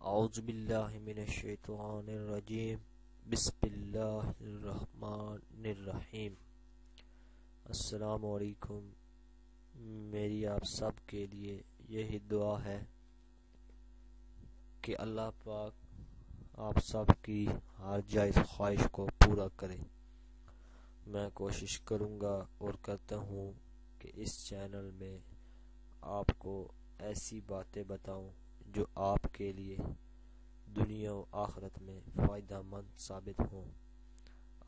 اعوذ باللہ من الشیطان الرجیم بسم اللہ الرحمن الرحیم۔ السلام علیکم۔ میری آپ سب کے لیے یہی دعا ہے کہ اللہ پاک آپ سب کی ہر جائز خواہش کو پورا کرے۔ میں کوشش کروں گا اور کرتا ہوں کہ اس چینل میں آپ کو ایسی باتیں بتاؤں جو آپ کے لیے دنیا و آخرت میں فائدہ مند ثابت ہوں۔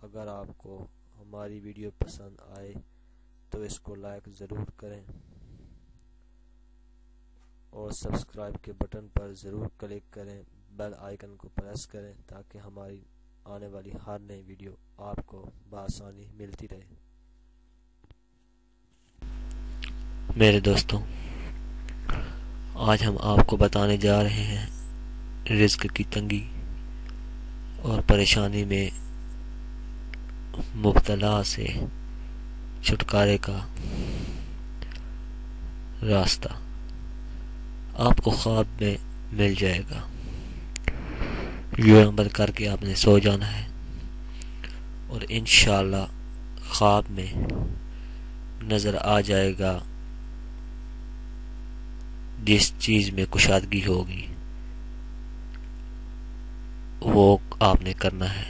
اگر آپ کو ہماری ویڈیو پسند آئے تو اس کو لائک ضرور کریں اور سبسکرائب کے بٹن پر ضرور کلک کریں، بیل آئیکن کو پریس کریں تاکہ ہماری آنے والی ہر نئی ویڈیو آپ کو بآسانی ملتی رہے۔ میرے دوستوں، آج ہم آپ کو بتانے جا رہے ہیں رزق کی تنگی اور پریشانی میں مبتلا سے چھٹکارے کا راستہ۔ آپ کو خواب میں مل جائے گا، یہ عمل کر کے آپ نے سو جانا ہے اور انشاءاللہ خواب میں نظر آ جائے گا جس چیز میں کشادگی ہوگی وہ آپ نے کرنا ہے۔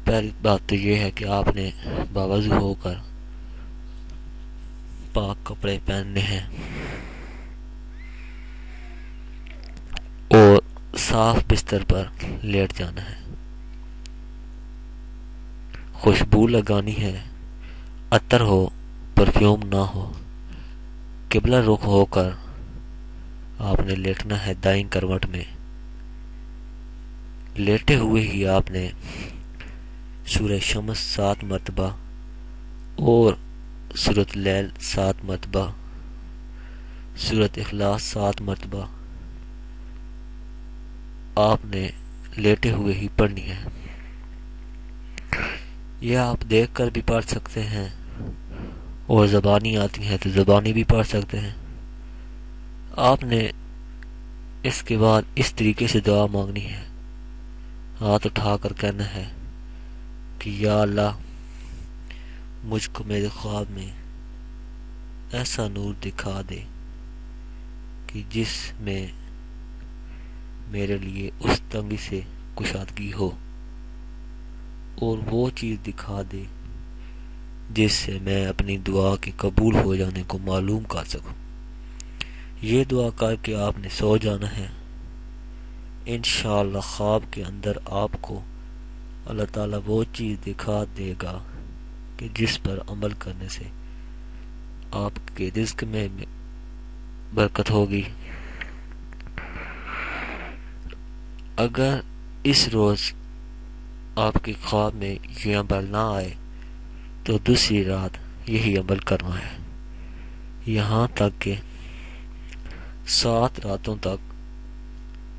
پہلی بات تو یہ ہے کہ آپ نے باوضو ہو کر پاک کپڑے پہننے ہیں اور صاف بستر پر لیٹ جانا ہے۔ خوشبو لگانی ہے، عطر ہو، پرفیوم نہ ہو۔ قبلہ رخ ہو کر آپ نے لیٹنا ہے دائیں کروٹ میں۔ لیٹے ہوئے ہی آپ نے سورہ شمس 7 مرتبہ اور سورۃ اللیل 7 مرتبہ، سورۃ اخلاص 7 مرتبہ آپ نے لیٹے ہوئے ہی پڑھنی ہے۔ یہ آپ دیکھ کر بھی پڑھ سکتے ہیں اور زبانی آتی ہیں تو زبانی بھی پڑھ سکتے ہیں۔ آپ نے اس کے بعد اس طریقے سے دعا مانگنی ہے، ہاتھ اٹھا کر کہنا ہے کہ یا اللہ، مجھ کو میرے خواب میں ایسا نور دکھا دے کہ جس میں میرے لیے اس تنگی سے کشادگی ہو، اور وہ چیز دکھا دے جس سے میں اپنی دعا کے قبول ہو جانے کو معلوم کر سکوں۔ یہ دعا کر کے آپ نے سو جانا ہے۔ انشاءاللہ خواب کے اندر آپ کو اللہ تعالیٰ وہ چیز دکھا دے گا کہ جس پر عمل کرنے سے آپ کے رزق میں برکت ہوگی۔ اگر اس روز آپ کے خواب میں یہ عمل نہ آئے تو دوسری رات یہی عمل کرنا ہے، یہاں تک کہ 7 راتوں تک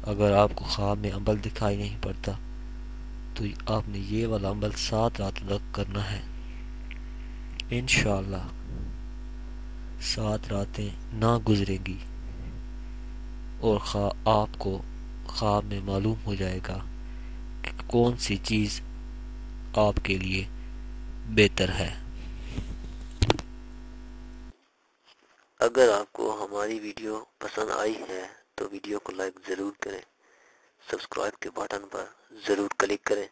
اگر آپ کو خواب میں عمل دکھائی نہیں پڑتا تو آپ نے یہ والا عمل 7 راتوں تک کرنا ہے۔ انشاءاللہ 7 راتیں نہ گزرے گی اور آپ کو خواب میں معلوم ہو جائے گا کہ کون سی چیز آپ کے لیے بہتر ہے۔ اگر آپ کو ہماری ویڈیو پسند آئی ہے تو ویڈیو کو لائک ضرور کریں، سبسکرائب کے بٹن پر ضرور کلک کریں،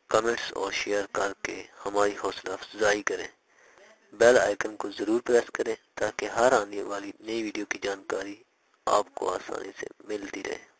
کمنٹس اور شیئر کر کے ہماری حوصلہ افزائی کریں، بیل آئیکن کو ضرور پریس کریں تاکہ ہر آنے والی نئی ویڈیو کی جانکاری آپ کو آسانی سے ملتی رہے۔